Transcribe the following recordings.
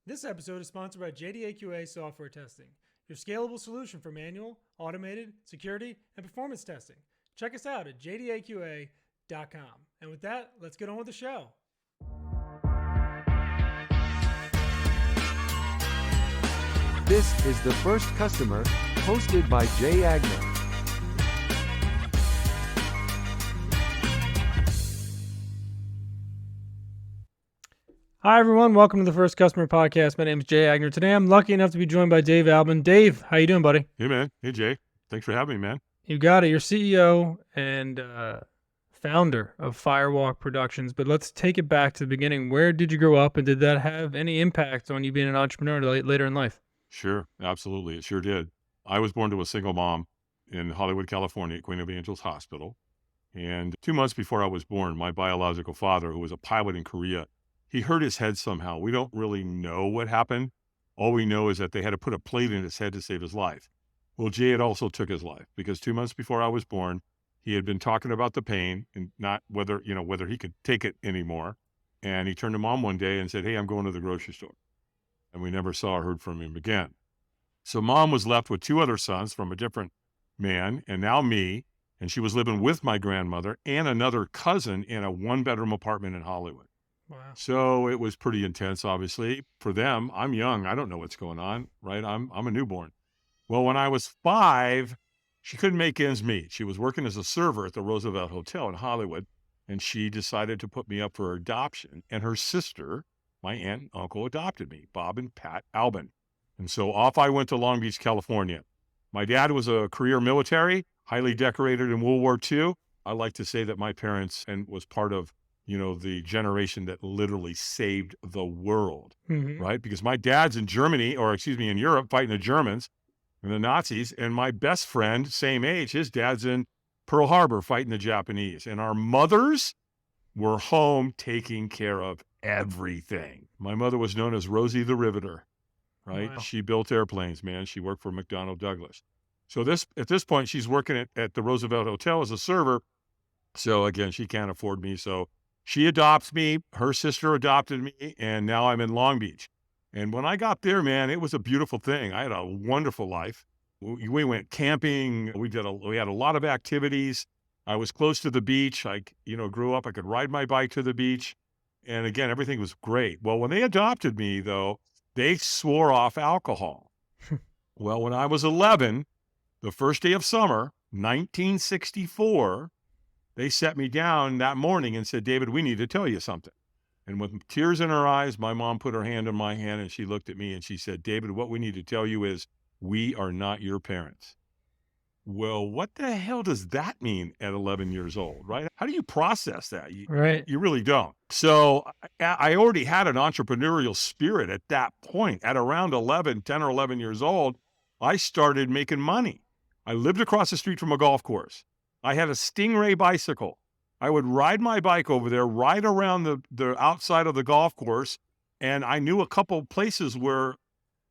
This episode is sponsored by JDAQA Software Testing, your scalable solution for manual, automated, security, and performance testing. Check us out at jdaqa.com. And with that, let's get on with the show. This is The First Customer, hosted by Jay Agnew. Hi, everyone. Welcome to the First Customer Podcast. My name is Jay Agnew. Today, I'm lucky enough to be joined by Dave Albin. Dave, how you doing, buddy? Hey, man. Hey, Jay. Thanks for having me, man. You got it. You're CEO and founder of Firewalk Productions. But let's take it back to the beginning. Where did you grow up, and did that have any impact on you being an entrepreneur later in life? Sure. Absolutely. It sure did. I was born to a single mom in Hollywood, California, at Queen of Angels Hospital. And 2 months before I was born, my biological father, who was a pilot in Korea, he hurt his head somehow. We don't really know what happened. All we know is that they had to put a plate in his head to save his life. Well, Jay had also took his life because 2 months before I was born, he had been talking about the pain and not whether he could take it anymore. And he turned to mom one day and said, "Hey, I'm going to the grocery store." And we never saw or heard from him again. So mom was left with 2 other sons from a different man, and now me. And she was living with my grandmother and another cousin in a 1-bedroom apartment in Hollywood. Wow. So it was pretty intense, obviously. For them, I'm young. I don't know what's going on, right? I'm a newborn. Well, when I was 5, she couldn't make ends meet. She was working as a server at the Roosevelt Hotel in Hollywood, and she decided to put me up for adoption. And her sister, my aunt and uncle, adopted me, Bob and Pat Albin. And so off I went to Long Beach, California. My dad was a career military, highly decorated in World War II. I like to say that my parents and was part of the generation that literally saved the world, right? Because my dad's in in Europe fighting the Germans and the Nazis. And my best friend, same age, his dad's in Pearl Harbor fighting the Japanese. And our mothers were home taking care of everything. My mother was known as Rosie the Riveter, right? Wow. She built airplanes, man. She worked for McDonnell Douglas. So at this point, she's working at the Roosevelt Hotel as a server. So again, she can't afford me. So she adopts me, her sister adopted me, and now I'm in Long Beach. And when I got there, man, it was a beautiful thing. I had a wonderful life. We went camping. We had a lot of activities. I was close to the beach. I grew up. I could ride my bike to the beach. And again, everything was great. Well, when they adopted me, though, they swore off alcohol. Well, when I was 11, the first day of summer, 1964, they sat me down that morning and said, "David, we need to tell you something." And with tears in her eyes, my mom put her hand in my hand and she looked at me and she said, "David, what we need to tell you is we are not your parents." Well, what the hell does that mean at 11 years old, right? How do you process that? Right. You really don't. So I already had an entrepreneurial spirit at that point. At around 10 or 11 years old, I started making money. I lived across the street from a golf course. I had a Stingray bicycle. I would ride my bike over there, ride around the outside of the golf course, and I knew a couple places where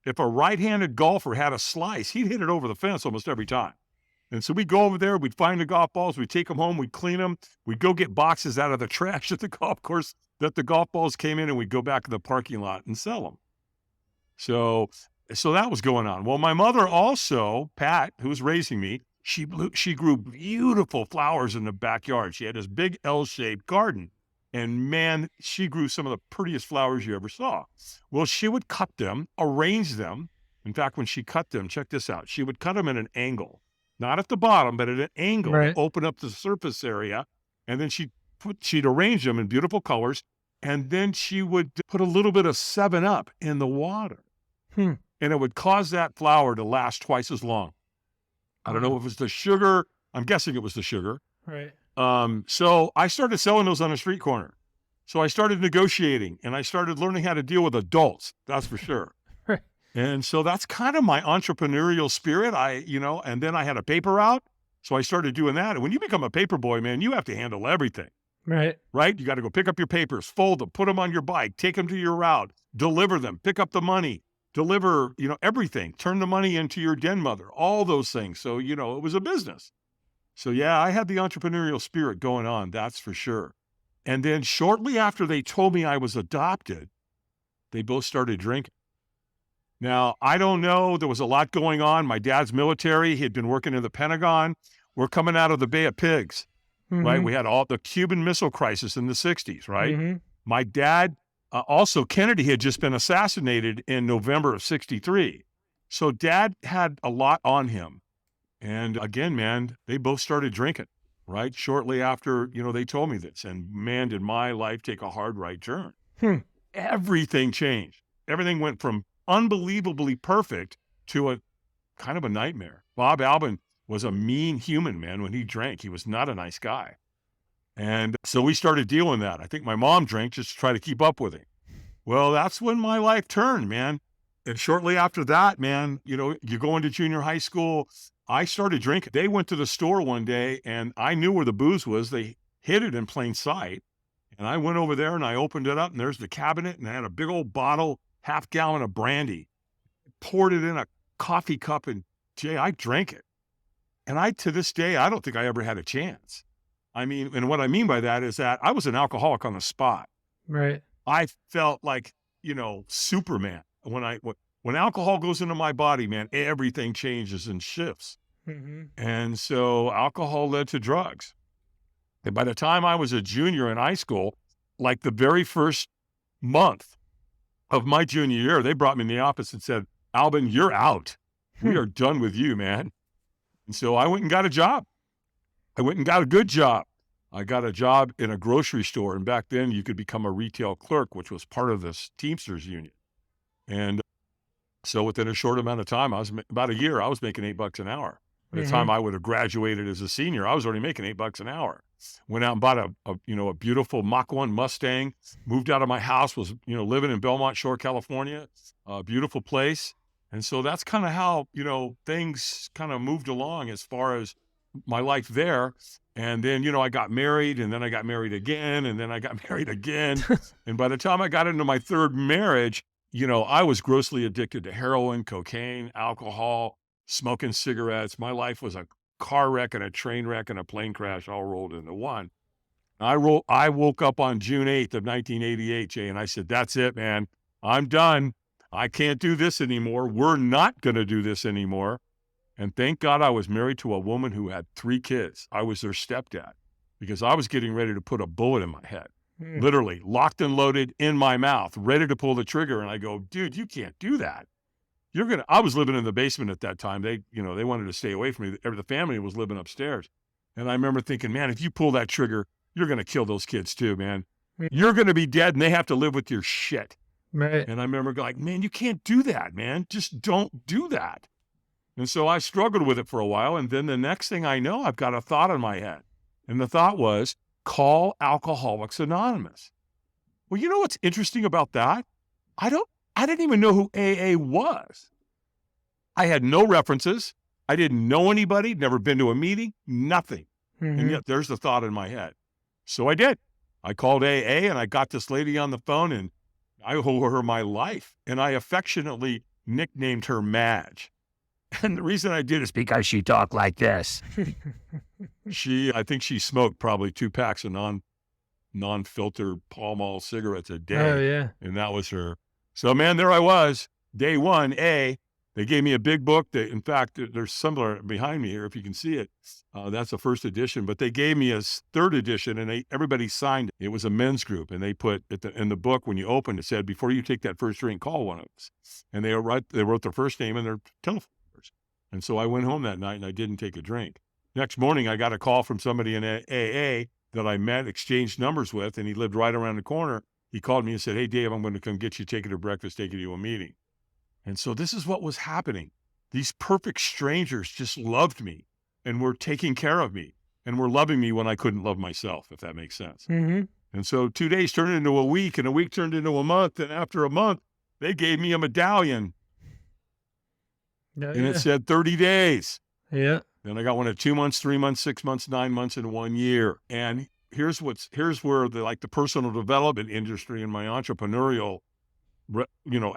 if a right-handed golfer had a slice, he'd hit it over the fence almost every time. And so we'd go over there, we'd find the golf balls, we'd take them home, we'd clean them, we'd go get boxes out of the trash at the golf course that the golf balls came in, and we'd go back to the parking lot and sell them. So that was going on. Well, my mother also, Pat, who was raising me, she grew beautiful flowers in the backyard. She had this big L-shaped garden. And man, she grew some of the prettiest flowers you ever saw. Well, she would cut them, arrange them. In fact, when she cut them, check this out. She would cut them at an angle, not at the bottom, but at an angle to open up the surface area. And then she'd arrange them in beautiful colors. And then she would put a little bit of 7-Up in the water. And it would cause that flower to last twice as long. I don't know if it was the sugar. I'm guessing it was the sugar. Right. So I started selling those on a street corner. So I started negotiating and I started learning how to deal with adults. That's for sure. Right. And so that's kind of my entrepreneurial spirit. And then I had a paper route. So I started doing that. And when you become a paper boy, man, you have to handle everything. Right. Right. You got to go pick up your papers, fold them, put them on your bike, take them to your route, deliver them, pick up the money. Deliver, everything, turn the money into your den mother, all those things. So, it was a business. So yeah, I had the entrepreneurial spirit going on, that's for sure. And then shortly after they told me I was adopted, they both started drinking. Now, I don't know. There was a lot going on. My dad's military. He had been working in the Pentagon. We're coming out of the Bay of Pigs, right? Mm-hmm. We had all the Cuban Missile Crisis in the 60s, right? Mm-hmm. My dad, also Kennedy had just been assassinated in November of 63. So dad had a lot on him. And again, man, they both started drinking, right? Shortly after, they told me this. And man, did my life take a hard right turn. Hmm. Everything changed. Everything went from unbelievably perfect to a kind of a nightmare. Bob Albin was a mean human, man. When he drank, he was not a nice guy. And so we started dealing that. I think my mom drank just to try to keep up with him. Well, that's when my life turned, man. And shortly after that, man, you go into junior high school, I started drinking. They went to the store one day and I knew where the booze was. They hid it in plain sight. And I went over there and I opened it up and there's the cabinet and I had a big old bottle, half-gallon of brandy, poured it in a coffee cup, and Jay, I drank it. And to this day, I don't think I ever had a chance. I mean, and what I mean by that is that I was an alcoholic on the spot. Right. I felt like, Superman. When alcohol goes into my body, man, everything changes and shifts. Mm-hmm. And so alcohol led to drugs. And by the time I was a junior in high school, like the very first month of my junior year, they brought me in the office and said, Albin, you're out. We are done with you, man. And so I went and got a job. I went and got a good job. I got a job in a grocery store. And back then you could become a retail clerk, which was part of this Teamsters union. And so within a short amount of time, about a year, I was making $8 an hour. By the time I would have graduated as a senior, I was already making $8 an hour. Went out and bought a beautiful Mach 1 Mustang, moved out of my house, was, living in Belmont Shore, California, a beautiful place. And so that's kind of how, things kind of moved along as far as my life there. And then, I got married and then I got married again and then I got married again. And by the time I got into my third marriage, I was grossly addicted to heroin, cocaine, alcohol, smoking cigarettes. My life was a car wreck and a train wreck and a plane crash all rolled into one. I woke up on June 8th of 1988, Jay, and I said, that's it, man. I'm done. I can't do this anymore. We're not going to do this anymore. And thank God I was married to a woman who had 3 kids. I was their stepdad because I was getting ready to put a bullet in my head. Literally locked and loaded in my mouth, ready to pull the trigger. And I go, dude, you can't do that. I was living in the basement at that time. They wanted to stay away from me. The family was living upstairs. And I remember thinking, man, if you pull that trigger, you're going to kill those kids too, man. You're going to be dead and they have to live with your shit. Right. And I remember going, man, you can't do that, man. Just don't do that. And so I struggled with it for a while. And then the next thing I know, I've got a thought in my head. And the thought was, call Alcoholics Anonymous. Well, you know what's interesting about that? I didn't even know who AA was. I had no references. I didn't know anybody, never been to a meeting, nothing. And yet there's the thought in my head. So I did. I called AA and I got this lady on the phone and I owe her my life. And I affectionately nicknamed her Madge. And the reason I did is because she talked like this. I think she smoked probably 2 packs of non-filter Pall Mall cigarettes a day. Oh, yeah. And that was her. So, man, there I was, day one, They gave me a big book. In fact, there's similar behind me here, if you can see it. That's the first edition. But they gave me a 3rd edition, and everybody signed it. It was a men's group, and they put in the book, when you opened, it said, before you take that first drink, call one of us. And they wrote their first name and their telephone numbers. And so I went home that night, and I didn't take a drink. Next morning, I got a call from somebody in AA that I met, exchanged numbers with, and he lived right around the corner. He called me and said, hey, Dave, I'm going to come get you, take you to breakfast, take you to a meeting. And so this is what was happening. These perfect strangers just loved me and were taking care of me and were loving me when I couldn't love myself, if that makes sense. Mm-hmm. And so 2 days turned into a week, and a week turned into a month. And after a month, they gave me a medallion. And it said 30 days. Yeah. Then I got one at 2 months, 3 months, 6 months, 9 months, and 1 year. And here's where the personal development industry and my entrepreneurial,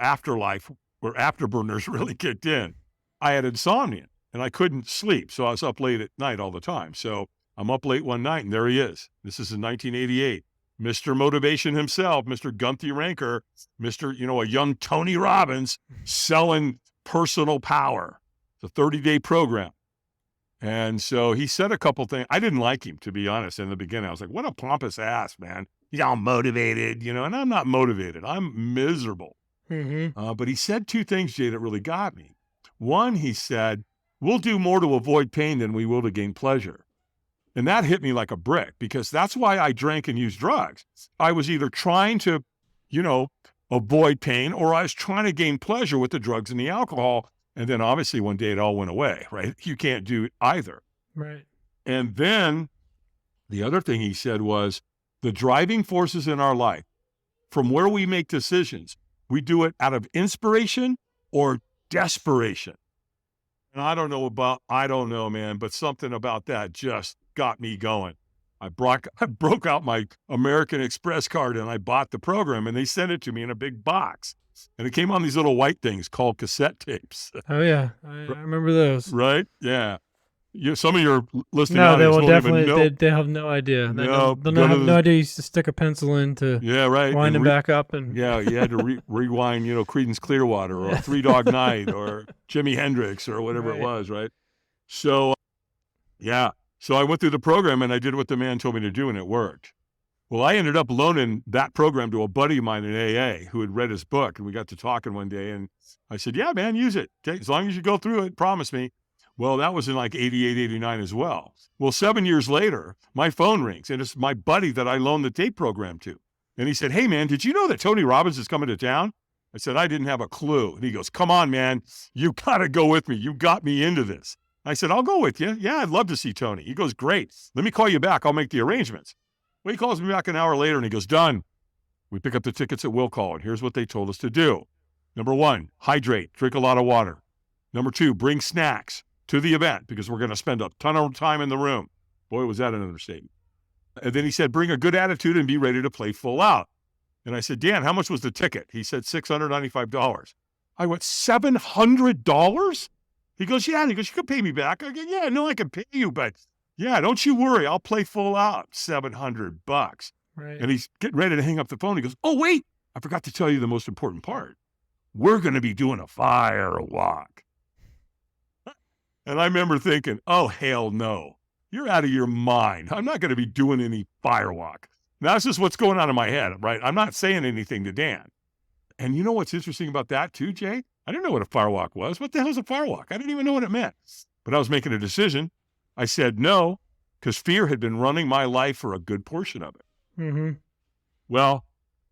afterlife, where afterburners really kicked in. I had insomnia and I couldn't sleep. So I was up late at night all the time. So I'm up late one night and there he is. This is in 1988. Mr. Motivation himself, Mr. Gunthy Ranker, Mr. A young Tony Robbins selling personal power. It's a 30-day program. And so he said a couple things. I didn't like him, to be honest, in the beginning. I was like, what a pompous ass, man. He's all motivated, and I'm not motivated. I'm miserable. But he said two things, Jay, that really got me. One, he said, we'll do more to avoid pain than we will to gain pleasure. And that hit me like a brick, because that's why I drank and used drugs. I was either trying to, avoid pain, or I was trying to gain pleasure with the drugs and the alcohol. And then obviously one day it all went away, right? You can't do either. Right. And then the other thing he said was, the driving forces in our life, from where we make decisions, we do it out of inspiration or desperation. And I don't know, man, but something about that just got me going. I broke out my American Express card and I bought the program, and they sent it to me in a big box. And it came on these little white things called cassette tapes. Oh, yeah. I remember those. Right? Yeah. Some of your listening No, they audience will won't even definitely, know. they have no idea. No, They'll have no idea you used to stick a pencil in to wind it back up. And yeah, you had to rewind, Creedence Clearwater or Three Dog Night or Jimi Hendrix or whatever it was, right? So, so I went through the program and I did what the man told me to do, and it worked. Well, I ended up loaning that program to a buddy of mine in AA who had read his book, and we got to talking one day, and I said, yeah, man, use it. Okay, as long as you go through it, promise me. Well, that was in like 88, 89 as well. Well, 7 years later, my phone rings, and it's my buddy that I loaned the tape program to. And he said, hey, man, did you know that Tony Robbins is coming to town? I said, I didn't have a clue. And he goes, come on, man, you got to go with me. You got me into this. I said, I'll go with you. Yeah, I'd love to see Tony. He goes, great. Let me call you back. I'll make the arrangements. Well, he calls me back an hour later, and he goes, done. We pick up the tickets at will call, and here's what they told us to do. Number 1, hydrate, drink a lot of water. Number 2, bring snacks to the event, because we're going to spend a ton of time in the room. Boy, was that an understatement. And then he said, bring a good attitude and be ready to play full out. And I said, Dan, how much was the ticket? He said, $695. I went, $700? He goes, yeah. And he goes, you can pay me back. I go, yeah, no, I can pay you, but yeah, don't you worry. I'll play full out. $700. right. And he's getting ready to hang up the phone. He goes, oh, wait, I forgot to tell you the most important part. We're going to be doing a firewalk. And I remember thinking, oh, hell no. You're out of your mind. I'm not going to be doing any firewalk. Now, that's just what's going on in my head, right? I'm not saying anything to Dan. And you know what's interesting about that too, Jay? I didn't know what a firewalk was. What the hell is a firewalk? I didn't even know what it meant. But I was making a decision. I said no, because fear had been running my life for a good portion of it. Well,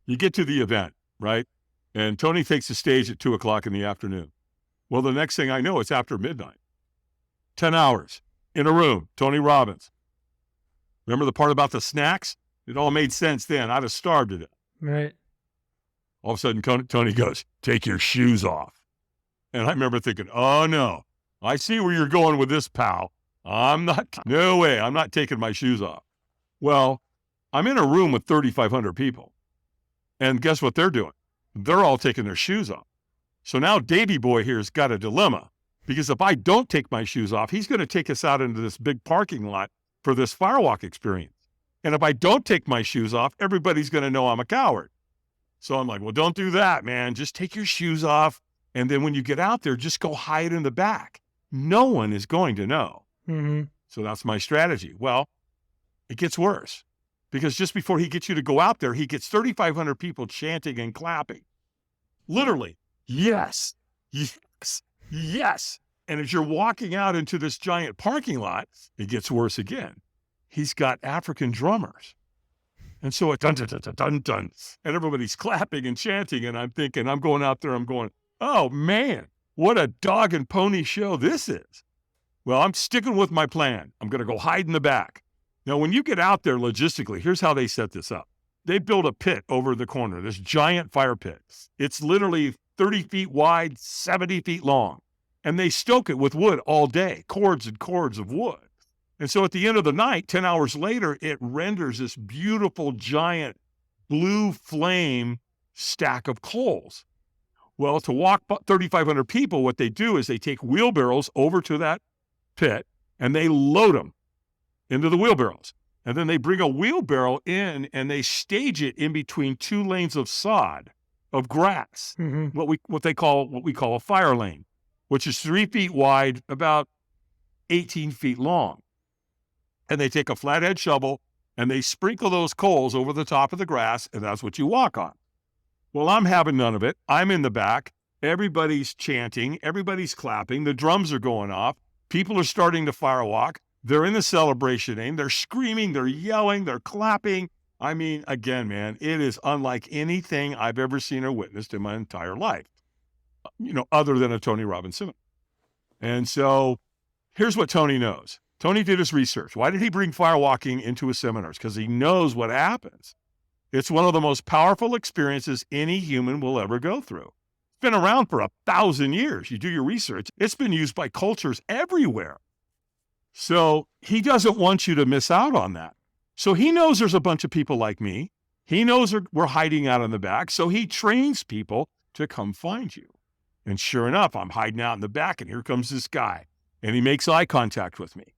you get to the event, right? And Tony takes the stage at 2:00 in the afternoon. Well, the next thing I know, it's after midnight. 10 hours in a room, Tony Robbins. Remember the part about the snacks? It all made sense then. I'd have starved to death. Right. All of a sudden, Tony goes, take your shoes off. And I remember thinking, oh, no, I see where you're going with this, pal. No way, I'm not taking my shoes off. Well, I'm in a room with 3,500 people. And guess what they're doing? They're all taking their shoes off. So now Davey Boy here has got a dilemma, because if I don't take my shoes off, he's going to take us out into this big parking lot for this firewalk experience. And if I don't take my shoes off, everybody's going to know I'm a coward. So I'm like, well, don't do that, man. Just take your shoes off. And then when you get out there, just go hide in the back. No one is going to know. So that's my strategy. Well, it gets worse, because just before he gets you to go out there, he gets 3,500 people chanting and clapping. Literally, yes, yes, yes. And as you're walking out into this giant parking lot, it gets worse again. He's got African drummers. And so it dun, dun, dun, dun, dun, dun, and everybody's clapping and chanting. And I'm thinking, I'm going out there, I'm going, oh man, what a dog and pony show this is. Well, I'm sticking with my plan. I'm going to go hide in the back. Now, when you get out there logistically, here's how they set this up. They build a pit over the corner, this giant fire pit. It's literally 30 feet wide, 70 feet long. And they stoke it with wood all day, cords and cords of wood. And so at the end of the night, 10 hours later, it renders this beautiful, giant blue flame stack of coals. Well, to walk 3,500 people, what they do is they take wheelbarrows over to that pit and they load them into the wheelbarrows. And then they bring a wheelbarrow in and they stage it in between 2 lanes of sod, of grass, what we call a fire lane, which is 3 feet wide, about 18 feet long. And they take a flathead shovel and they sprinkle those coals over the top of the grass, and that's what you walk on. Well, I'm having none of it. I'm in the back. Everybody's chanting. Everybody's clapping. The drums are going off. People are starting to firewalk. They're in the celebration lane. They're screaming. They're yelling. They're clapping. I mean, again, man, it is unlike anything I've ever seen or witnessed in my entire life, other than a Tony Robbins seminar. And so here's what Tony knows. Tony did his research. Why did he bring firewalking into his seminars? Because he knows what happens. It's one of the most powerful experiences any human will ever go through. It's been around for 1,000 years. You do your research. It's been used by cultures everywhere. So he doesn't want you to miss out on that. So he knows there's a bunch of people like me. He knows we're hiding out in the back. So he trains people to come find you. And sure enough, I'm hiding out in the back, and here comes this guy. And he makes eye contact with me.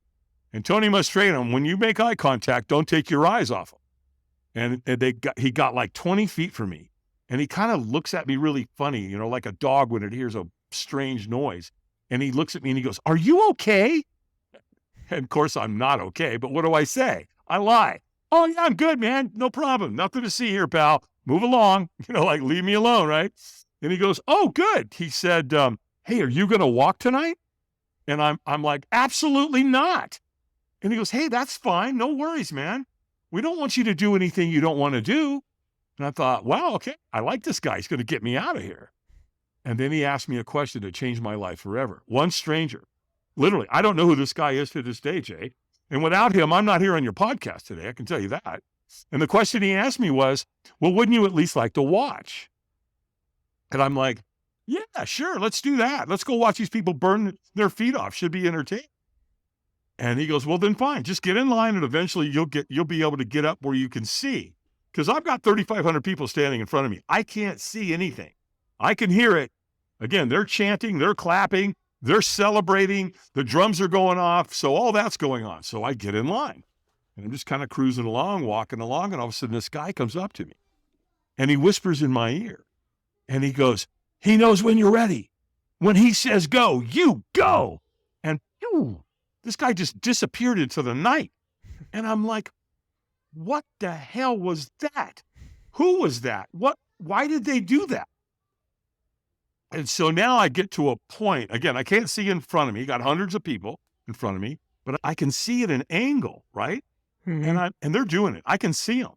And Tony must train him. When you make eye contact, don't take your eyes off him. And he got like 20 feet from me. And he kind of looks at me really funny, like a dog when it hears a strange noise. And he looks at me and he goes, "Are you okay?" And of course, I'm not okay. But what do I say? I lie. "Oh, yeah, I'm good, man. No problem. Nothing to see here, pal. Move along. Like leave me alone, right?" And he goes, "Oh, good." He said, "Hey, are you going to walk tonight?" And I'm like, "Absolutely not." And he goes, "Hey, that's fine. No worries, man. We don't want you to do anything you don't want to do." And I thought, wow, okay, I like this guy. He's going to get me out of here. And then he asked me a question that changed my life forever. One stranger. Literally, I don't know who this guy is to this day, Jay. And without him, I'm not here on your podcast today. I can tell you that. And the question he asked me was, "Well, wouldn't you at least like to watch?" And I'm like, "Yeah, sure. Let's do that. Let's go watch these people burn their feet off. Should be entertaining." And he goes, "Well, then fine. Just get in line and eventually you'll be able to get up where you can see. Because I've got 3,500 people standing in front of me. I can't see anything. I can hear it. Again, they're chanting, they're clapping, they're celebrating, the drums are going off. So all that's going on. So I get in line and I'm just kind of cruising along, walking along. And all of a sudden this guy comes up to me and he whispers in my ear and he goes, "He knows when you're ready. When he says go, you go." And phew, this guy just disappeared into the night. And I'm like, what the hell was that? Who was that? Why did they do that? And so now I get to a point, again, I can't see in front of me. You got hundreds of people in front of me, but I can see at an angle, right? And they're doing it. I can see them.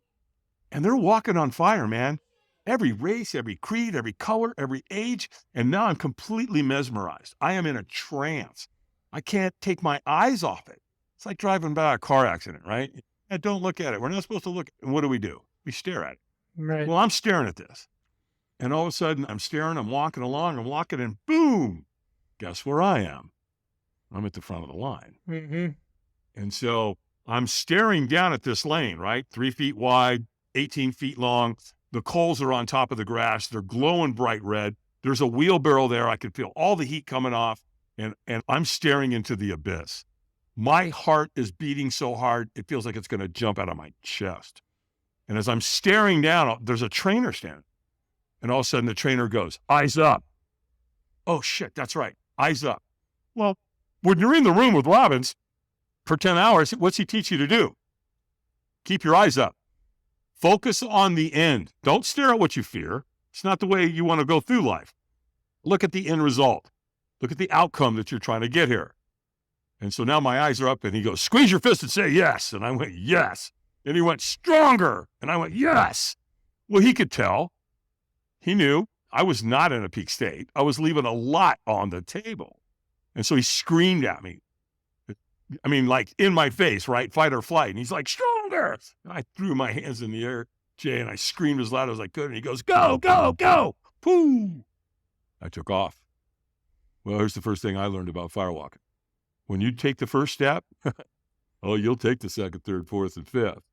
And they're walking on fire, man. Every race, every creed, every color, every age. And now I'm completely mesmerized. I am in a trance. I can't take my eyes off it. It's like driving by a car accident, right? And don't look at it. We're not supposed to look. And what do? We stare at it. Right. Well, I'm staring at this. And all of a sudden I'm staring, I'm walking along, and boom, guess where I am? I'm at the front of the line. And so I'm staring down at this lane, right? 3 feet wide, 18 feet long. The coals are on top of the grass. They're glowing bright red. There's a wheelbarrow there. I can feel all the heat coming off. And I'm staring into the abyss. My heart is beating so hard, it feels like it's going to jump out of my chest. And as I'm staring down, there's a trainer standing. And all of a sudden the trainer goes, "Eyes up." Oh shit, that's right. Eyes up. Well, when you're in the room with Robbins for 10 hours, what's he teach you to do? Keep your eyes up. Focus on the end. Don't stare at what you fear. It's not the way you want to go through life. Look at the end result. Look at the outcome that you're trying to get here. And so now my eyes are up and he goes, "Squeeze your fist and say yes." And I went, "Yes." And he went, "Stronger." And I went, "Yes." Well, he could tell. He knew I was not in a peak state. I was leaving a lot on the table. And so he screamed at me. I mean, like in my face, right? Fight or flight. And he's like, "Stronger." And I threw my hands in the air, Jay, and I screamed as loud as I could. And he goes, "Go, go, go." Pooh. I took off. Well, here's the first thing I learned about firewalking. When you take the first step, oh, you'll take the second, third, fourth, and fifth.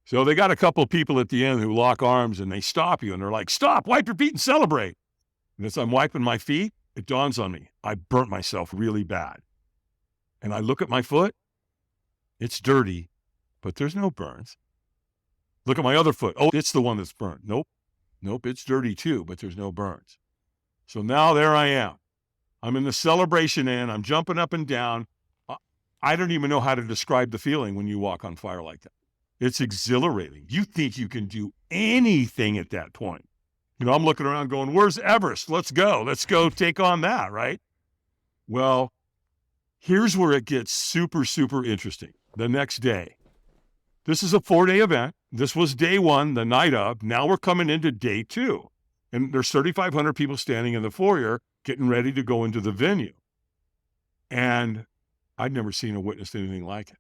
So they got a couple of people at the end who lock arms and they stop you and they're like, "Stop, wipe your feet and celebrate." And as I'm wiping my feet, it dawns on me, I burnt myself really bad. And I look at my foot, it's dirty, but there's no burns. Look at my other foot. Oh, it's the one that's burned. Nope. Nope, it's dirty too, but there's no burns. So now there I am. I'm in the celebration inn. I'm jumping up and down. I don't even know how to describe the feeling when you walk on fire like that. It's exhilarating. You think you can do anything at that point. You know, I'm looking around going, where's Everest? Let's go. Let's go take on that, right? Well, here's where it gets super, super interesting. The next day. This is a 4-day event. This was day 1, the night of. Now we're coming into day 2. And there's 3,500 people standing in the foyer getting ready to go into the venue. And I'd never seen or witnessed anything like it.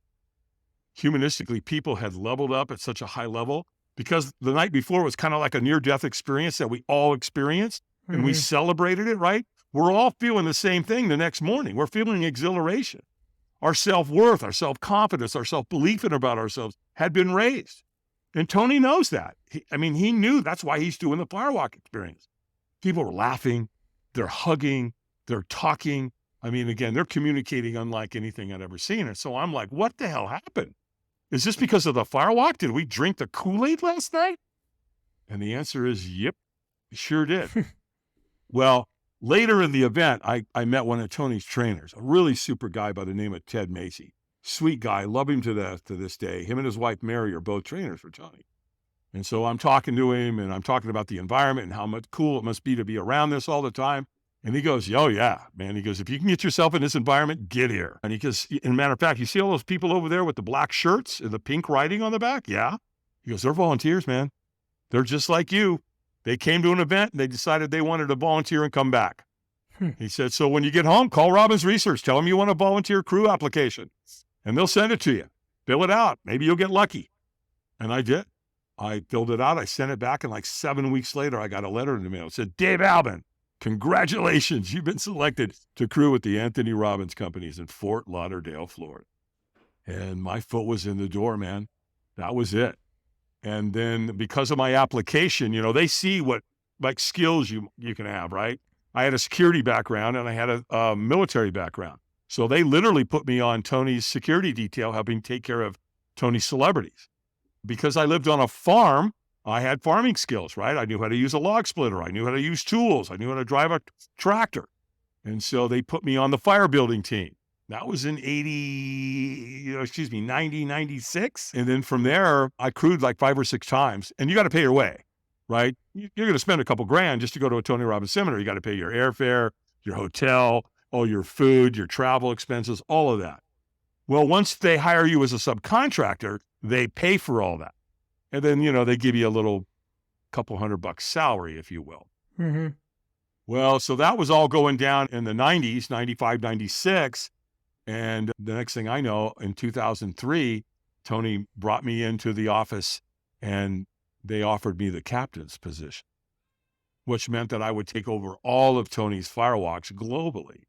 Humanistically, people had leveled up at such a high level because the night before was kind of like a near-death experience that we all experienced, and we celebrated it, right? We're all feeling the same thing the next morning. We're feeling exhilaration. Our self-worth, our self-confidence, our self-belief about ourselves had been raised. And Tony knows that. He knew that's why he's doing the Firewalk experience. People were laughing, they're hugging, they're talking. Again, they're communicating unlike anything I'd ever seen. And so I'm like, what the hell happened? Is this because of the Firewalk? Did we drink the Kool-Aid last night? And the answer is, yep, sure did. Well, later in the event, I met one of Tony's trainers, a really super guy by the name of Ted Macy. Sweet guy, love him to this day. Him and his wife, Mary, are both trainers for Tony. And so I'm talking to him, and I'm talking about the environment and how much cool it must be to be around this all the time. And he goes, oh, yeah, man. He goes, if you can get yourself in this environment, get here. And he goes, as a matter of fact, you see all those people over there with the black shirts and the pink writing on the back? Yeah. He goes, they're volunteers, man. They're just like you. They came to an event, and they decided they wanted to volunteer and come back. He said, so when you get home, call Robbins Research. Tell them you want a volunteer crew application, and they'll send it to you. Fill it out. Maybe you'll get lucky. And I did. I filled it out. I sent it back, and like 7 weeks later, I got a letter in the mail. It said, Dave Albin, congratulations. You've been selected to crew with the Anthony Robbins companies in Fort Lauderdale, Florida. And my foot was in the door, man. That was it. And then because of my application, they see what like skills you can have, right? I had a security background and I had a military background. So they literally put me on Tony's security detail, helping take care of Tony's celebrities. Because I lived on a farm, I had farming skills, right? I knew how to use a log splitter. I knew how to use tools. I knew how to drive a tractor. And so they put me on the fire building team. That was in 90, 96. And then from there, I crewed like 5 or 6 times. And you got to pay your way, right? You're going to spend a couple grand just to go to a Tony Robbins seminar. You got to pay your airfare, your hotel, all your food, your travel expenses, all of that. Well, once they hire you as a subcontractor, they pay for all that. And then, they give you a little couple $100 salary, if you will. Mm-hmm. Well, so that was all going down in the 90s, 95, 96. And the next thing I know, in 2003, Tony brought me into the office and they offered me the captain's position, which meant that I would take over all of Tony's firewalks globally.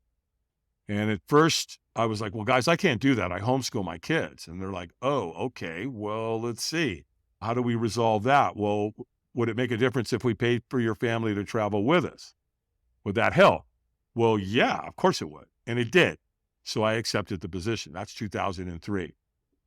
And at first I was like, well, guys, I can't do that. I homeschool my kids. And they're like, oh, okay, well, let's see. How do we resolve that? Well, would it make a difference if we paid for your family to travel with us? Would that help? Well, yeah, of course it would. And it did. So I accepted the position. That's 2003.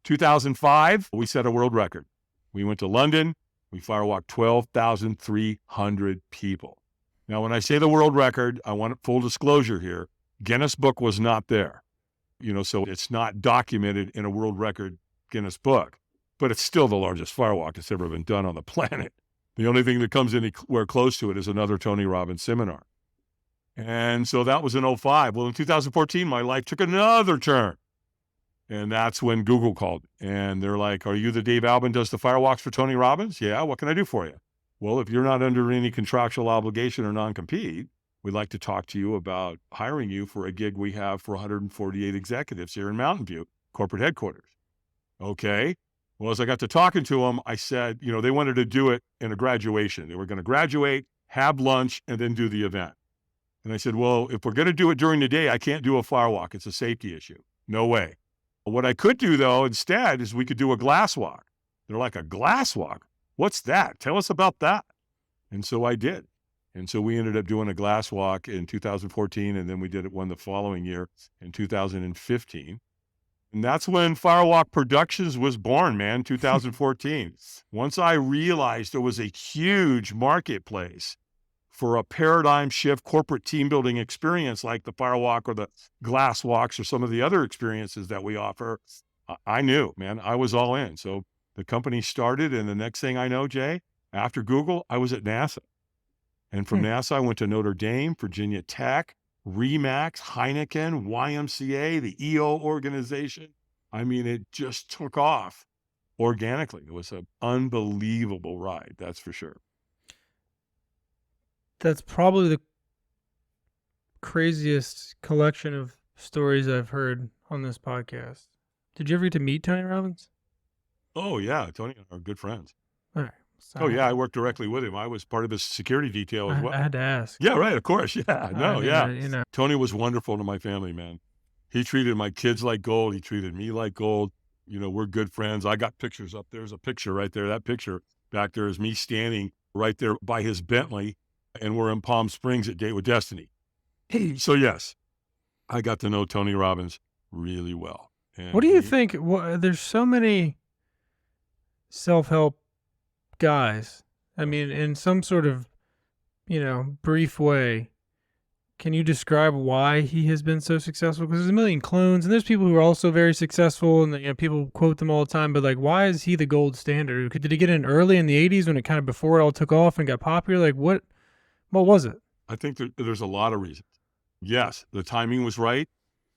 2005, we set a world record. We went to London. We firewalked 12,300 people. Now, when I say the world record, I want full disclosure here. Guinness Book was not there. So it's not documented in a world record Guinness Book, but it's still the largest firewalk that's ever been done on the planet. The only thing that comes anywhere close to it is another Tony Robbins seminar. And so that was in 2005. Well, in 2014, my life took another turn. And that's when Google called. And they're like, are you the Dave Albin does the firewalks for Tony Robbins? Yeah, what can I do for you? Well, if you're not under any contractual obligation or non-compete, we'd like to talk to you about hiring you for a gig we have for 148 executives here in Mountain View, corporate headquarters. Okay. Well, as I got to talking to them, I said, they wanted to do it in a graduation. They were going to graduate, have lunch, and then do the event. And I said, well, if we're going to do it during the day, I can't do a firewalk. It's a safety issue. No way. What I could do, though, instead, is we could do a glass walk. They're like, a glass walk? What's that? Tell us about that. And so I did. And so we ended up doing a glass walk in 2014, and then we did it one the following year in 2015. And that's when Firewalk Productions was born, man, 2014. Once I realized there was a huge marketplace for a paradigm shift corporate team building experience like the Firewalk or the Glass Walks or some of the other experiences that we offer, I knew, man, I was all in. So the company started, and the next thing I know, Jay, after Google, I was at NASA. And from NASA, I went to Notre Dame, Virginia Tech, Remax, Heineken, YMCA, the EO organization. I mean, it just took off organically. It was an unbelievable ride, that's for sure. That's probably the craziest collection of stories I've heard on this podcast. Did you ever get to meet Tony Robbins? Oh, yeah. Tony and I are good friends. All right. Oh, yeah. I worked directly with him. I was part of his security detail as well. I had to ask. Yeah, right. Of course. Yeah. No, yeah. You know. Tony was wonderful to my family, man. He treated my kids like gold. He treated me like gold. You know, we're good friends. I got pictures up. There's a picture right there. That picture back there is me standing right there by his Bentley, and we're in Palm Springs at Date with Destiny. So, yes, I got to know Tony Robbins really well. And what do you think? There's so many self-help guys. I mean, in some sort of, brief way, can you describe why he has been so successful? Because there's a million clones, and there's people who are also very successful, and people quote them all the time. But why is he the gold standard? Did he get in early in the '80s when it kind of before it all took off and got popular? What was it? I think there's a lot of reasons. Yes, the timing was right.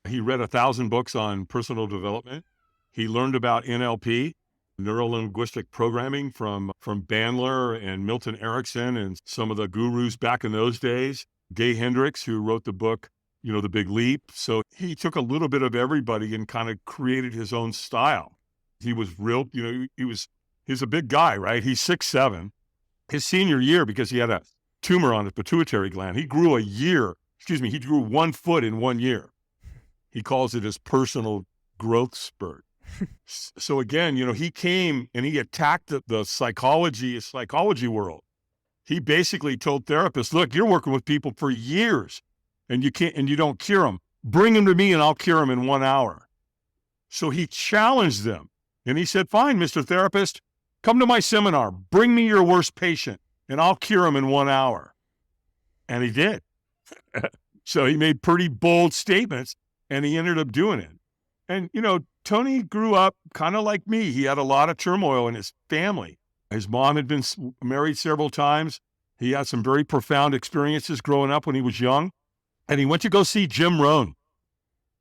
He read 1,000 books on personal development. He learned about NLP, neuro-linguistic programming, from Bandler and Milton Erickson and some of the gurus back in those days. Gay Hendricks, who wrote the book, The Big Leap. So he took a little bit of everybody and kind of created his own style. He was real, he's a big guy, right? He's 6'7". His senior year, because he had a tumor on his pituitary gland, he grew 1 foot in 1 year. He calls it his personal growth spurt. So again, he came and he attacked the psychology world. He basically told therapists, look, you're working with people for years and you don't cure them. Bring them to me and I'll cure them in 1 hour. So he challenged them and he said, fine, Mr. Therapist, come to my seminar, bring me your worst patient and I'll cure him in 1 hour. And he did. So he made pretty bold statements and he ended up doing it. And, Tony grew up kind of like me. He had a lot of turmoil in his family. His mom had been married several times. He had some very profound experiences growing up when he was young. And he went to go see Jim Rohn.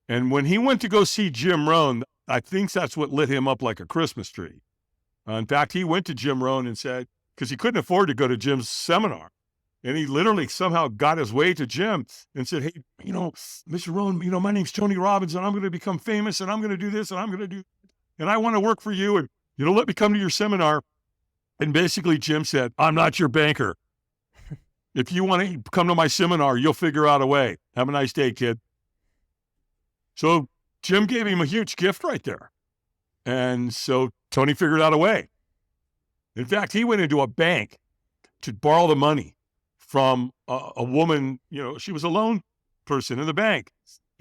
And when he went to go see Jim Rohn, I think that's what lit him up like a Christmas tree. In fact, he went to Jim Rohn and said, because he couldn't afford to go to Jim's seminar. And he literally somehow got his way to Jim and said, hey, Mr. Rohn, my name's Tony Robbins and I'm going to become famous and I'm going to do this and I'm going to do, and I want to work for you. And, let me come to your seminar. And basically Jim said, I'm not your banker. If you want to come to my seminar, you'll figure out a way. Have a nice day, kid. So Jim gave him a huge gift right there. And so Tony figured out a way. In fact, he went into a bank to borrow the money from a woman, she was a loan person in the bank.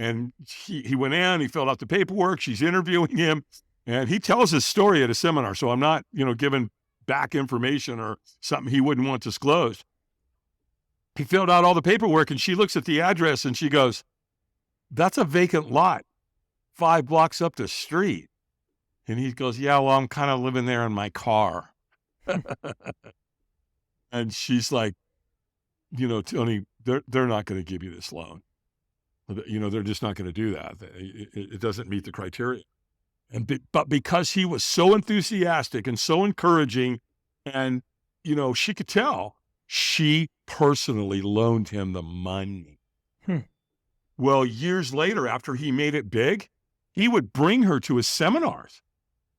And he went in, he filled out the paperwork, she's interviewing him, and he tells his story at a seminar. So I'm not, giving back information or something he wouldn't want disclosed. He filled out all the paperwork and she looks at the address and she goes, that's a vacant lot 5 blocks up the street. And he goes, yeah, well, I'm kind of living there in my car. And she's like, Tony, they're not going to give you this loan. They're just not going to do that. It doesn't meet the criteria. But because he was so enthusiastic and so encouraging, and, she could tell, she personally loaned him the money. Well, years later, after he made it big, he would bring her to his seminars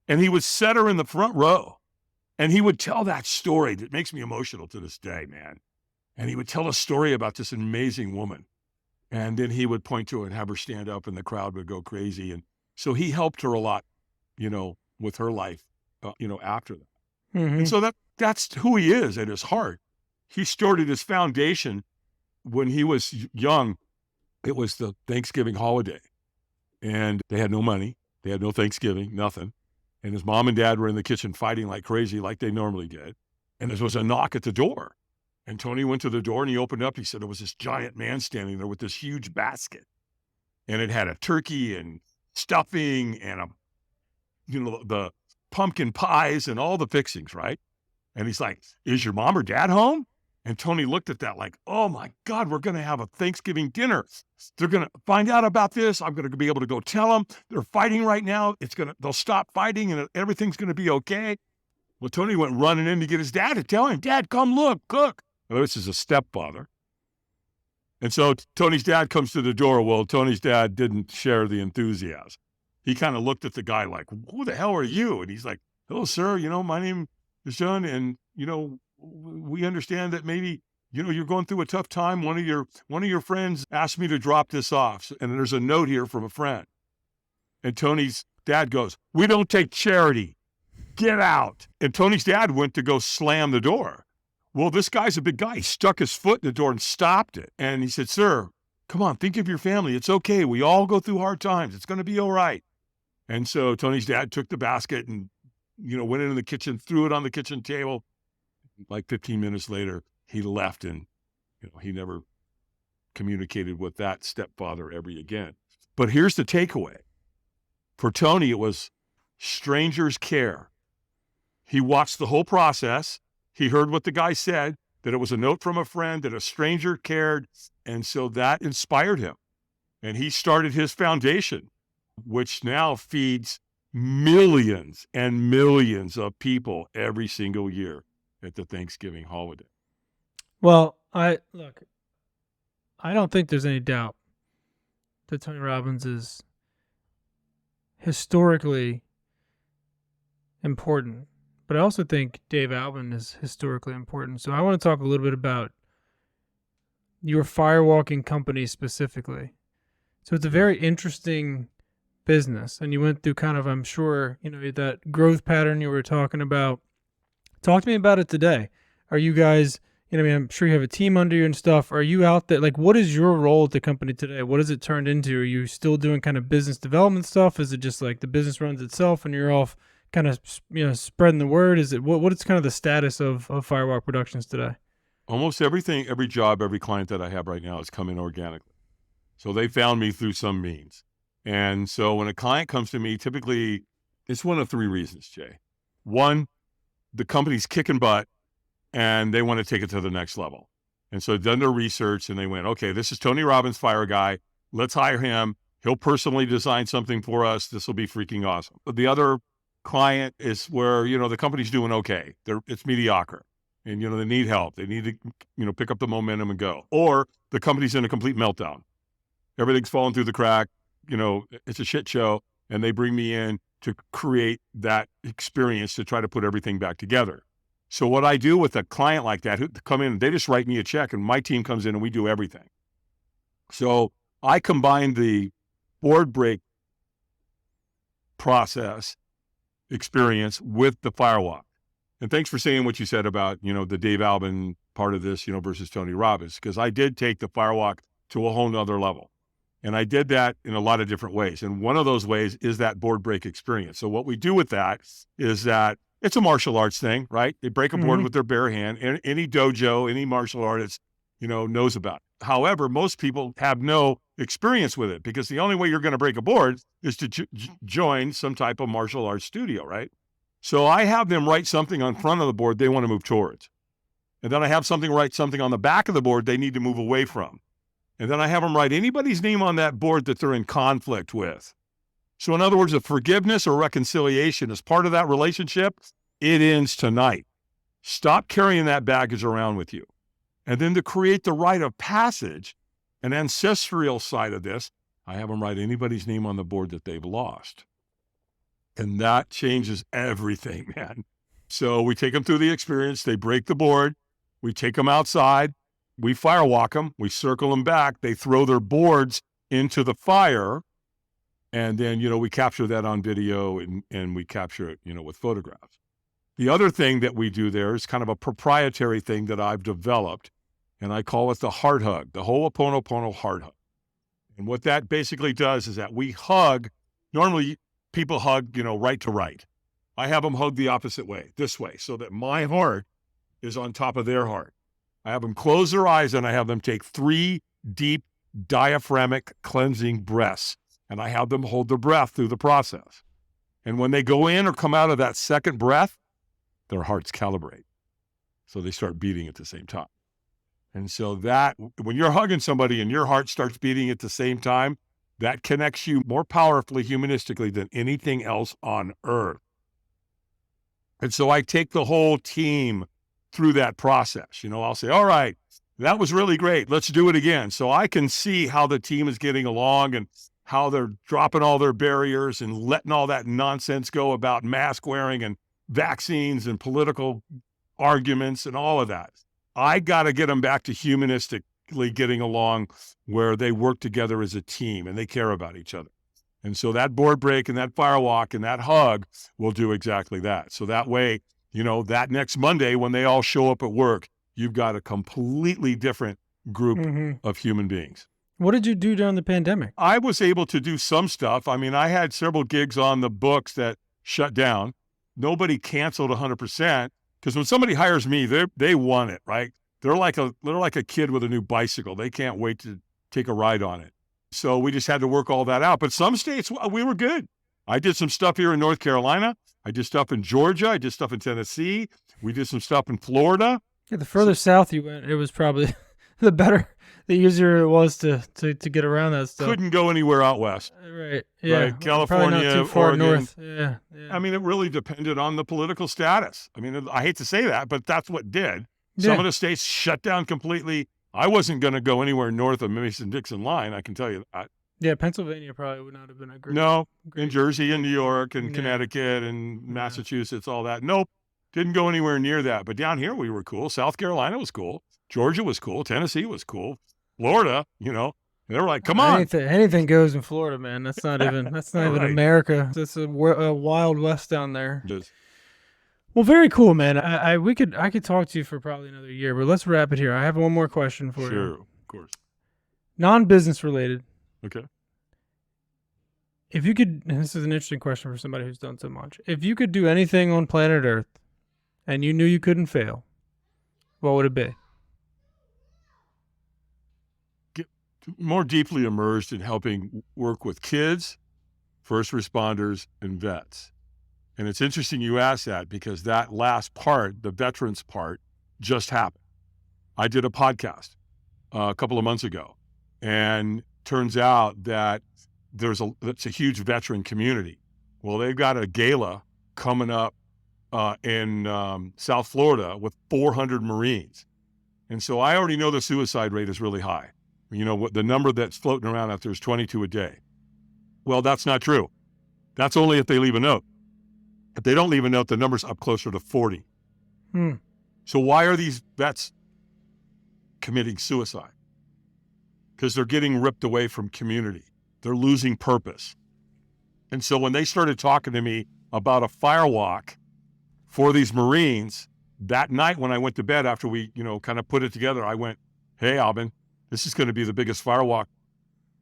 and he would set her in the front row and he would tell that story that makes me emotional to this day, man. And he would tell a story about this amazing woman. And then he would point to her and have her stand up and the crowd would go crazy. And so he helped her a lot, with her life, after that. Mm-hmm. And so that's who he is at his heart. He started his foundation when he was young. It was the Thanksgiving holiday and they had no money. They had no Thanksgiving, nothing. And his mom and dad were in the kitchen fighting like crazy, like they normally did. And there was a knock at the door. And Tony went to the door and he opened up. He said there was this giant man standing there with this huge basket. And it had a turkey and stuffing and the pumpkin pies and all the fixings, right? And he's like, is your mom or dad home? And Tony looked at that like, oh my God, we're going to have a Thanksgiving dinner. They're going to find out about this. I'm going to be able to go tell them they're fighting right now. They'll stop fighting and everything's going to be okay. Well, Tony went running in to get his dad to tell him, Dad, come look. Well, this is a stepfather. And so Tony's dad comes to the door. Well, Tony's dad didn't share the enthusiasm. He kind of looked at the guy like, who the hell are you? And he's like, hello, sir. My name is John. And, we understand that maybe, you're going through a tough time. One of your friends asked me to drop this off. And there's a note here from a friend. And Tony's dad goes, we don't take charity. Get out. And Tony's dad went to go slam the door. Well, this guy's a big guy. He stuck his foot in the door and stopped it. And he said, sir, come on, think of your family. It's okay. We all go through hard times. It's going to be all right. And so Tony's dad took the basket and, went into the kitchen, threw it on the kitchen table. Like 15 minutes later, he left and, he never communicated with that stepfather ever again. But here's the takeaway. For Tony, it was stranger's care. He watched the whole process. He heard what the guy said, that it was a note from a friend, that a stranger cared. And so that inspired him. And he started his foundation, which now feeds millions and millions of people every single year at the Thanksgiving holiday. Well, I don't think there's any doubt that Tony Robbins is historically important, but I also think Dave Albin is historically important. So I want to talk a little bit about your firewalking company specifically. So it's a very interesting business, and you went through kind of, I'm sure, that growth pattern you were talking about. Talk to me about it today. Are you guys, I'm sure you have a team under you and stuff. Are you out there? Like, what is your role at the company today? What has it turned into? Are you still doing kind of business development stuff? Is it just like the business runs itself and you're off kind of, spreading the word? Is it, what is kind of the status of Firewalk Productions today? Almost everything, every job, every client that I have right now is coming organically. So they found me through some means. And so when a client comes to me, typically it's one of three reasons, Jay. One, the company's kicking butt and they want to take it to the next level. And so they've done their research and they went, okay, this is Tony Robbins, fire guy. Let's hire him. He'll personally design something for us. This will be freaking awesome. But the other client is where, the company's doing okay. It's mediocre and, they need help. They need to, pick up the momentum and go. Or the company's in a complete meltdown. Everything's falling through the crack. It's a shit show. And they bring me in to create that experience to try to put everything back together. So what I do with a client like that, who come in, they just write me a check and my team comes in and we do everything. So I combine the board break process experience with the firewalk. And thanks for saying what you said about, the Dave Albin part of this, versus Tony Robbins, because I did take the firewalk to a whole nother level. And I did that in a lot of different ways. And one of those ways is that board break experience. So what we do with that is that it's a martial arts thing, right? They break a board with their bare hand. And any dojo, any martial artist, knows about it. However, most people have no experience with it because the only way you're going to break a board is to join some type of martial arts studio, right? So I have them write something on front of the board they want to move towards. And then I have write something on the back of the board they need to move away from. And then I have them write anybody's name on that board that they're in conflict with. So in other words, if forgiveness or reconciliation is part of that relationship, it ends tonight. Stop carrying that baggage around with you. And then to create the rite of passage, an ancestral side of this, I have them write anybody's name on the board that they've lost. And that changes everything, man. So we take them through the experience. They break the board. We take them outside. We firewalk them. We circle them back. They throw their boards into the fire. And then, we capture that on video and we capture it, with photographs. The other thing that we do there is kind of a proprietary thing that I've developed, and I call it the heart hug, the Ho'oponopono heart hug. And what that basically does is that we hug. Normally, people hug, right to right. I have them hug the opposite way, this way, so that my heart is on top of their heart. I have them close their eyes and I have them take 3 deep diaphragmatic cleansing breaths. And I have them hold their breath through the process. And when they go in or come out of that second breath, their hearts calibrate. So they start beating at the same time. And so that, when you're hugging somebody and your heart starts beating at the same time, that connects you more powerfully humanistically than anything else on earth. And so I take the whole team through that process. I'll say, all right, that was really great. Let's do it again. So I can see how the team is getting along and how they're dropping all their barriers and letting all that nonsense go about mask wearing and vaccines and political arguments and all of that. I got to get them back to humanistically getting along where they work together as a team and they care about each other. And so that board break and that firewalk and that hug will do exactly that. So that way, that next Monday when they all show up at work, you've got a completely different group of human beings. What did you do during the pandemic? I was able to do some stuff. I mean, I had several gigs on the books that shut down. Nobody canceled 100% because when somebody hires me, they want it, right? They're like a kid with a new bicycle. They can't wait to take a ride on it. So we just had to work all that out. But some states, we were good. I did some stuff here in North Carolina. I did stuff in Georgia. I did stuff in Tennessee. We did some stuff in Florida. Yeah, the further south you went, it was probably the easier it was to get around that stuff. Couldn't go anywhere out west. Right. Yeah. Right. California, probably not too far Oregon. north. Yeah. I mean, it really depended on the political status. I mean, I hate to say that, but that's what did. Yeah. Some of the states shut down completely. I wasn't going to go anywhere north of Mason-Dixon line, I can tell you that. Yeah, Pennsylvania probably would not have been a great. No, in Jersey and New York and Connecticut and Yeah. Massachusetts, all that. Nope, didn't go anywhere near that. But down here we were cool. South Carolina was cool. Georgia was cool. Tennessee was cool. Florida, they were like, come on. Anything goes in Florida, man. That's not even Right. America. That's a wild west down there. It is. Well, very cool, man. I could talk to you for probably another year, but let's wrap it here. I have one more question for you. Sure, of course. Non-business related. Okay. If you could, and this is an interesting question for somebody who's done so much. If you could do anything on planet Earth and you knew you couldn't fail, what would it be? Get more deeply immersed in helping work with kids, first responders, and vets. And it's interesting you ask that because that last part, the veterans part, just happened. I did a podcast a couple of months ago, and turns out that it's a huge veteran community. Well, they've got a gala coming up in South Florida with 400 Marines. And so I already know the suicide rate is really high. What the number that's floating around out there is 22 a day. Well, that's not true. That's only if they leave a note. If they don't leave a note, the number's up closer to 40. So why are these vets committing suicide? Because they're getting ripped away from community. They're losing purpose. And so when they started talking to me about a firewalk for these Marines, that night when I went to bed after we, kind of put it together, I went, hey, Albin, this is going to be the biggest firewalk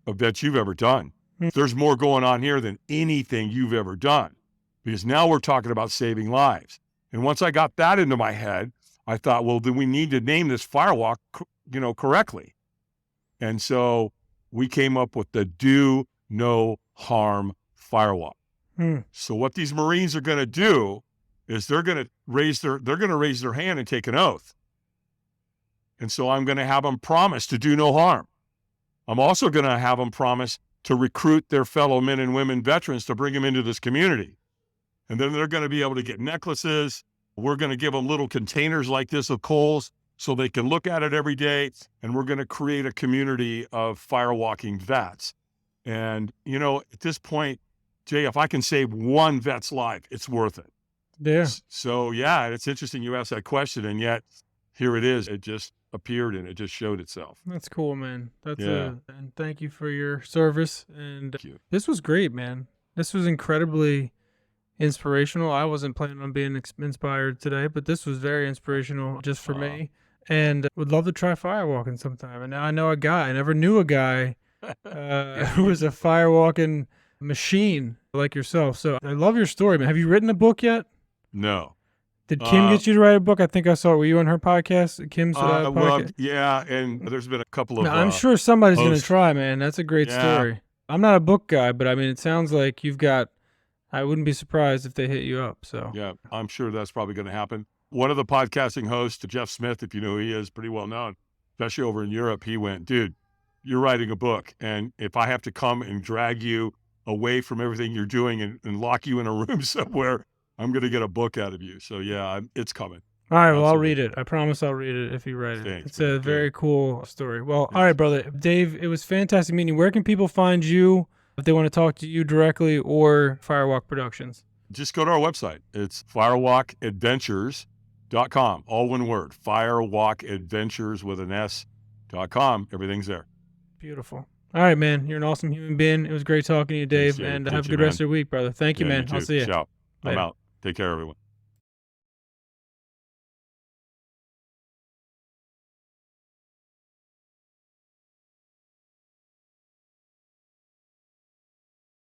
event you've ever done. There's more going on here than anything you've ever done. Because now we're talking about saving lives. And once I got that into my head, I thought, well, then we need to name this firewalk, correctly. And so we came up with the Do No Harm Firewalk. So what these Marines are going to do is they're going to raise their hand and take an oath. And so I'm going to have them promise to do no harm. I'm also going to have them promise to recruit their fellow men and women veterans to bring them into this community. And then they're going to be able to get necklaces. We're going to give them little containers like this of coals so they can look at it every day. And we're going to create a community of firewalking vets. And, at this point, Jay, if I can save one vet's life, it's worth it. Yeah. So, yeah, it's interesting you asked that question. And yet here it is. It just appeared and it just showed itself. That's cool, man. Yeah. And thank you for your service. And Thank you. this was great, man. This was incredibly inspirational. I wasn't planning on being inspired today, but this was very inspirational just for me. And would love to try firewalking sometime. And now I know a guy. I never knew a guy who was a firewalking machine like yourself. So I love your story, man. Have you written a book yet? No. Did Kim get you to write a book? I think I saw it. Were you on her podcast? Kim's Well, podcast? yeah, and there's been a couple of No, I'm sure somebody's going to hosts. try, man. That's a great story. I'm not a book guy, but I mean, it sounds like you've got, I wouldn't be surprised if they hit you up. So Yeah, I'm sure that's probably going to happen. One of the podcasting hosts, Jeff Smith, if you know who he is, pretty well known, especially over in Europe, he went, dude, you're writing a book. And if I have to come and drag you away from everything you're doing and lock you in a room somewhere, I'm going to get a book out of you. So yeah, it's coming. all right, well, I'll Absolutely. read it. I promise I'll read it if you write it. Thanks, It's man. a Good. very cool story. Well, Yes. all right, brother. Dave, it was fantastic meeting you. Where can people find you if they want to talk to you directly or Firewalk Productions? Just go to our website. It's firewalkadventures.com. All one word, firewalkadventures with an S.com. Everything's there. Beautiful. All right, man. You're an awesome human being. It was great talking to you, Dave, Thanks, Jay. and Thank have a you, good rest man. of your week, brother. Thank you, Yeah, man. I'll too. see you. Ciao. I'm Later. out. Take care, everyone.